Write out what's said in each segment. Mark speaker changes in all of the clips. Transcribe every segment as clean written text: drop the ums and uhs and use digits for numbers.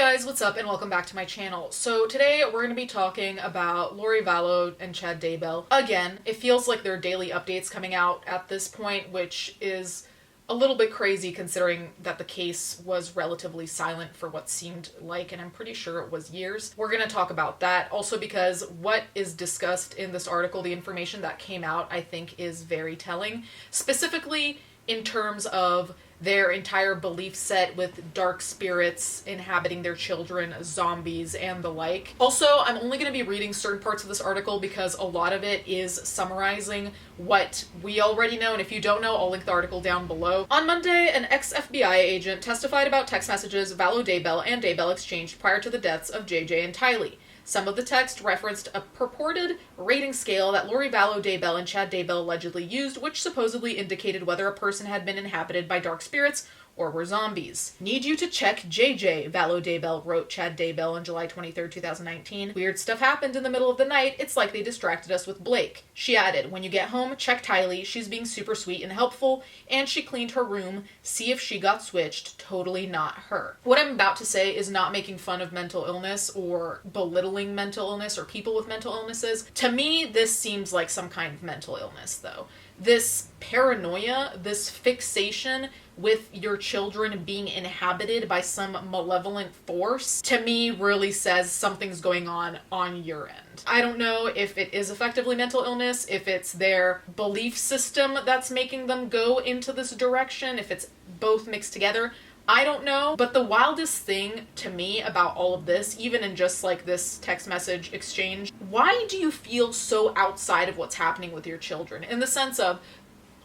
Speaker 1: guys, what's up and welcome back to my channel. So today we're going to be talking about Lori Vallow and Chad Daybell. Again, it feels like there are daily updates coming out at this point, which is a little bit crazy considering that the case was relatively silent for what seemed like, and I'm pretty sure it was years. We're going to talk about that also because what is discussed in this article, the information that came out, I think is very telling, specifically in terms of their entire belief set with dark spirits inhabiting their children, zombies, and the like. Also, I'm only going to be reading certain parts of this article because a lot of it is summarizing what we already know, and if you don't know, I'll link the article down below. On Monday, an ex-FBI agent testified about text messages Vallow Daybell and Daybell exchanged prior to the deaths of JJ and Tylee. Some of the text referenced a purported rating scale that Lori Vallow Daybell and Chad Daybell allegedly used, which supposedly indicated whether a person had been inhabited by dark spirits or were zombies. "Need you to check JJ," Vallow Daybell wrote Chad Daybell on July 23, 2019. "Weird stuff happened in the middle of the night. It's like they distracted us with Blake." She added, "When you get home, check Tylee. She's being super sweet and helpful, and she cleaned her room. See if she got switched. Totally not her." What I'm about to say is not making fun of mental illness or belittling mental illness or people with mental illnesses. To me, this seems like some kind of mental illness, though. This paranoia, this fixation with your children being inhabited by some malevolent force, to me really says something's going on your end. I don't know if it is effectively mental illness, if it's their belief system that's making them go into this direction, if it's both mixed together. I don't know, but the wildest thing to me about all of this, even in just like this text message exchange, why do you feel so outside of what's happening with your children? In the sense of,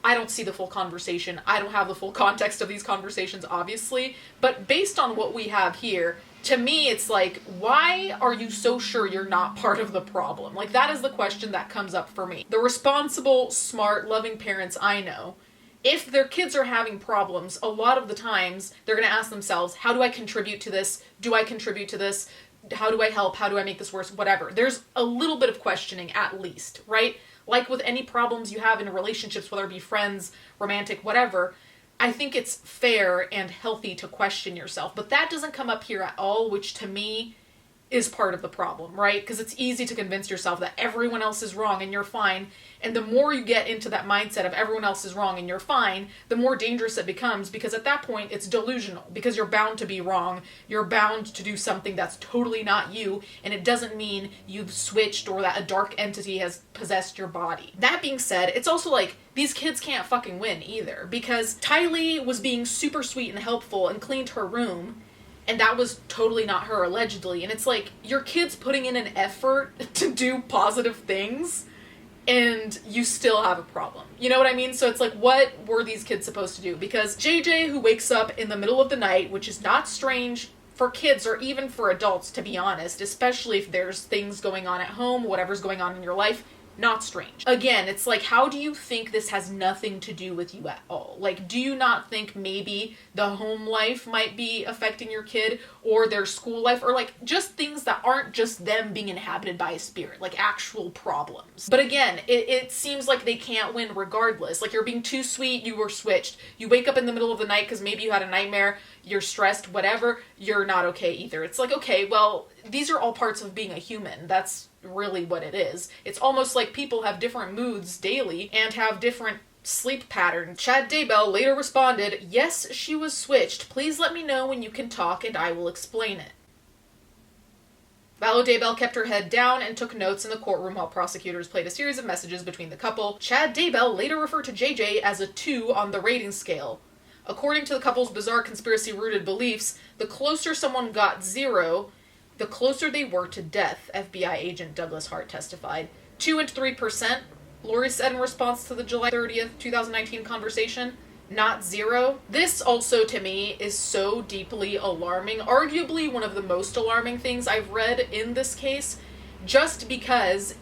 Speaker 1: I don't see the full conversation. I don't have the full context of these conversations, obviously. But based on what we have here, to me, it's like, why are you so sure you're not part of the problem? Like, that is the question that comes up for me. The responsible, smart, loving parents I know, if their kids are having problems, a lot of the times, they're going to ask themselves, how do I contribute to this? Do I contribute to this? How do I help? How do I make this worse? Whatever. There's a little bit of questioning, at least, right? Like with any problems you have in relationships, whether it be friends, romantic, whatever, I think it's fair and healthy to question yourself. But that doesn't come up here at all, which to me is part of the problem, right? Because it's easy to convince yourself that everyone else is wrong and you're fine. And the more you get into that mindset of everyone else is wrong and you're fine, the more dangerous it becomes, because at that point it's delusional, because you're bound to be wrong. You're bound to do something that's totally not you, and it doesn't mean you've switched or that a dark entity has possessed your body. That being said, it's also like, these kids can't fucking win either, because Tylee was being super sweet and helpful and cleaned her room, and that was totally not her, allegedly. And it's like, your kid's putting in an effort to do positive things, and you still have a problem. You know what I mean? So it's like, what were these kids supposed to do? Because JJ, who wakes up in the middle of the night, which is not strange for kids or even for adults, to be honest, especially if there's things going on at home, whatever's going on in your life, not strange. Again, it's like, how do you think this has nothing to do with you at all? Like, do you not think maybe the home life might be affecting your kid, or their school life, or like just things that aren't just them being inhabited by a spirit, like actual problems? But again, it seems like they can't win regardless. Like, you're being too sweet, you were switched. You wake up in the middle of the night because maybe you had a nightmare, you're stressed, whatever, you're not okay either. It's like, okay, well, these are all parts of being a human. That's really what it is. It's almost like people have different moods daily and have different sleep patterns. Chad Daybell later responded, "Yes, she was switched. Please let me know when you can talk and I will explain it." Vallow Daybell kept her head down and took notes in the courtroom while prosecutors played a series of messages between the couple. Chad Daybell later referred to JJ as a 2 on the rating scale. According to the couple's bizarre conspiracy-rooted beliefs, the closer someone got 0, the closer they were to death, FBI agent Douglas Hart testified. 2 and 3%, Lori said in response to the July 30th, 2019 conversation, not 0. This also, to me, is so deeply alarming, arguably one of the most alarming things I've read in this case, just because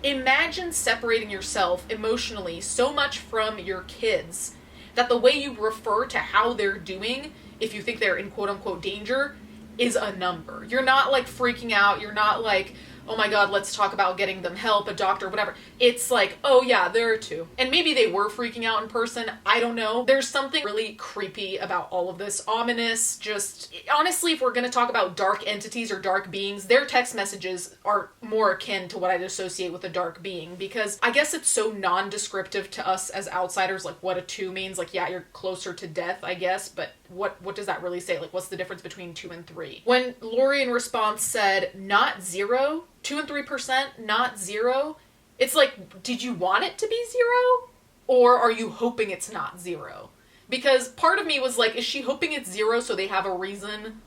Speaker 1: imagine separating yourself emotionally so much from your kids that the way you refer to how they're doing, if you think they're in quote-unquote danger, is a number. You're not like freaking out. You're not like, oh my god, let's talk about getting them help, a doctor, whatever. It's like, oh yeah, there are two. And maybe they were freaking out in person. I don't know. There's something really creepy about all of this. Ominous, just, honestly, if we're gonna talk about dark entities or dark beings, their text messages are more akin to what I'd associate with a dark being, because I guess it's so non-descriptive to us as outsiders, like what a 2 means. Like, yeah, you're closer to death, I guess, but what does that really say? Like, what's the difference between 2 and 3? When Lori in response said, not 0, 2 and 3%, not 0, it's like, did you want it to be 0? Or are you hoping it's not 0? Because part of me was like, is she hoping it's 0 so they have a reason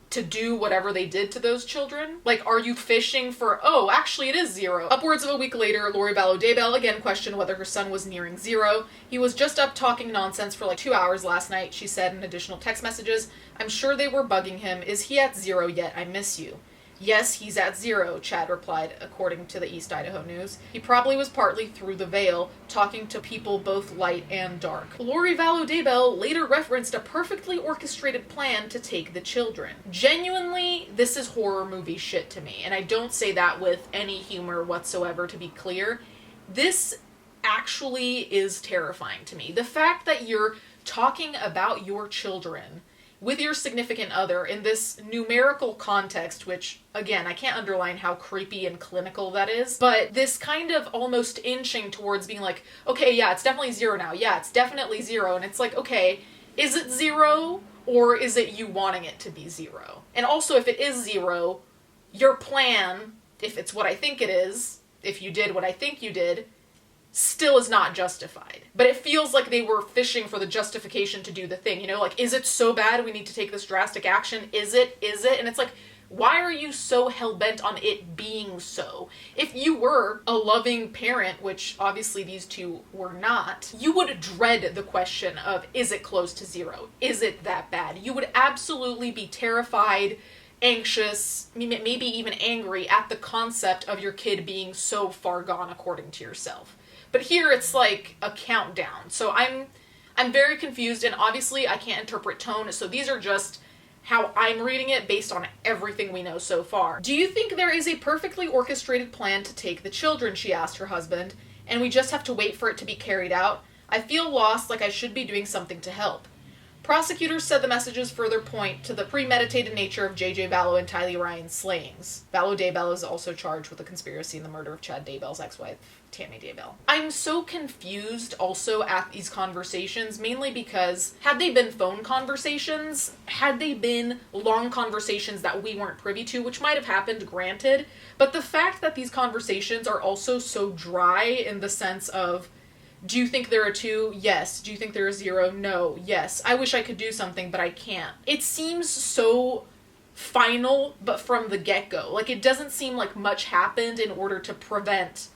Speaker 1: to do whatever they did to those children? Like, are you fishing for, oh, actually it is 0? Upwards of a week later, Lori Vallow Daybell again questioned whether her son was nearing 0. He was just up talking nonsense for like 2 hours last night, she said in additional text messages. I'm sure they were bugging him. Is he at 0 yet? I miss you. Yes, he's at 0, Chad replied, according to the East Idaho News. He probably was partly through the veil, talking to people both light and dark. Lori Vallow Daybell later referenced a perfectly orchestrated plan to take the children. Genuinely, this is horror movie shit to me, and I don't say that with any humor whatsoever, to be clear. This actually is terrifying to me. The fact that you're talking about your children with your significant other in this numerical context, which, again, I can't underline how creepy and clinical that is, but this kind of almost inching towards being like, okay, yeah, it's definitely 0 now. Yeah, it's definitely 0. And it's like, okay, is it 0 or is it you wanting it to be 0? And also, if it is 0, your plan, if it's what I think it is, if you did what I think you did, still is not justified. But it feels like they were fishing for the justification to do the thing, you know, like, is it so bad we need to take this drastic action? Is it? And it's like, why are you so hell-bent on it being so? If you were a loving parent, which obviously these two were not, you would dread the question of, is it close to 0? Is it that bad? You would absolutely be terrified, anxious, maybe even angry at the concept of your kid being so far gone according to yourself. But here it's like a countdown. So I'm very confused, and obviously I can't interpret tone, so these are just how I'm reading it based on everything we know so far. Do you think there is a perfectly orchestrated plan to take the children, she asked her husband, and we just have to wait for it to be carried out? I feel lost, like I should be doing something to help. Prosecutors said the messages further point to the premeditated nature of J.J. Vallow and Tylee Ryan's slayings. Vallow Daybell is also charged with the conspiracy in the murder of Chad Daybell's ex-wife, Tammy Daybell. I'm so confused also at these conversations, mainly because had they been phone conversations, had they been long conversations that we weren't privy to, which might have happened, granted, but the fact that these conversations are also so dry in the sense of, do you think there are 2? Yes. Do you think there are 0? No. Yes. I wish I could do something, but I can't. It seems so final, but from the get-go. Like, it doesn't seem like much happened in order to prevent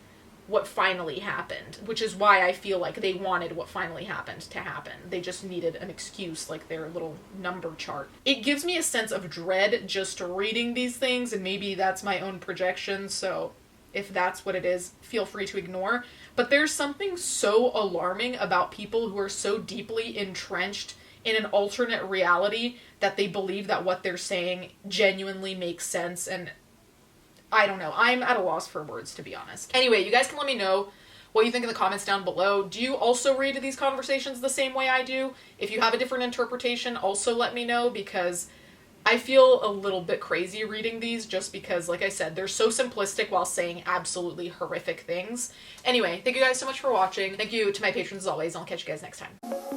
Speaker 1: what finally happened, which is why I feel like they wanted what finally happened to happen. They just needed an excuse, like their little number chart. It gives me a sense of dread just reading these things, and maybe that's my own projection, so if that's what it is, feel free to ignore. But there's something so alarming about people who are so deeply entrenched in an alternate reality that they believe that what they're saying genuinely makes sense, and I don't know. I'm at a loss for words, to be honest. Anyway, you guys can let me know what you think in the comments down below. Do you also read these conversations the same way I do? If you have a different interpretation, also let me know, because I feel a little bit crazy reading these just because, like I said, they're so simplistic while saying absolutely horrific things. Anyway, thank you guys so much for watching. Thank you to my patrons as always, and I'll catch you guys next time.